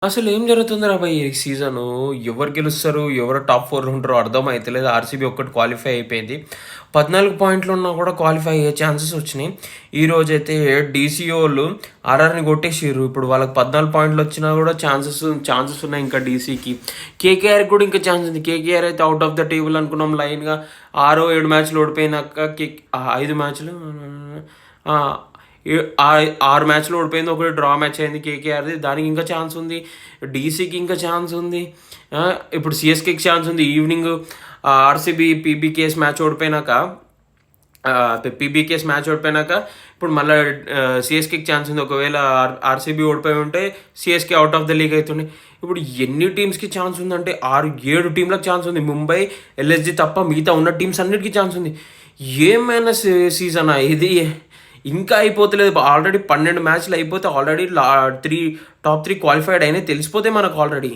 అసలు ఏం జరుగుతుందిరా భయ్ ఈ సీజను? ఎవరు గెలుస్తారు? ఎవరు టాప్ 4లో ఉంటారో అర్థమైతలేదు. ఆర్‌సీబీ ఒక్కటి క్వాలిఫై అయిపోయింది. 14 పాయింట్లు ఉన్నా కూడా క్వాలిఫై అయ్యే ఛాన్సెస్ వచ్చినాయి. ఈరోజైతే డీసీఓళ్ళు ఆర్ఆర్‌ని కొట్టేసిర్రు. ఇప్పుడు వాళ్ళకి 14 పాయింట్లు వచ్చినా కూడా ఛాన్సెస్ ఉన్నాయి ఇంకా డీసీకి. కేకేఆర్‌కి కూడా ఇంకా ఛాన్స్ ఉంది. కేకేఆర్ అయితే అవుట్ ఆఫ్ ద టేబుల్ అనుకున్నాం లైన్‌గా 6, 7 మ్యాచ్‌లు ఓడిపోయినాక 5 మ్యాచ్‌లు ఆ! 6 మ్యాచ్‌లు ఓడిపోయింది. ఒకటి డ్రా మ్యాచ్ అయింది కేకేఆర్‌ది. దానికి ఇంకా ఛాన్స్ ఉంది. డీసీకి ఇంకా ఛాన్స్ ఉంది. ఇప్పుడు సీఎస్‌కేకి ఛాన్స్ ఉంది. ఈవినింగ్ ఆర్‌సీబీ పీబీకేఎస్ మ్యాచ్ ఓడిపోయినాక ఇప్పుడు మళ్ళీ సీఎస్‌కేకి ఛాన్స్ ఉంది. ఒకవేళ ఆర్‌సీబీ ఓడిపోయి ఉంటే CSK out of the league అవుతుండే. ఇప్పుడు ఎన్ని టీమ్స్‌కి ఛాన్స్ ఉందంటే 6, 7 టీంలకు ఛాన్స్ ఉంది. ముంబై, ఎల్ఎస్జీ తప్ప మిగతా ఉన్న టీమ్స్ అన్నిటికీ ఛాన్స్ ఉంది. ఏమైనా సీజనా ఇది? ఇంకా అయిపోతలేదు. ఆల్రెడీ 12 మ్యాచ్‌లు అయిపోతే ఆల్రెడీ టాప్ 3 క్వాలిఫైడ్ అయినాయి తెలిసిపోతే మనకు ఆల్రెడీ.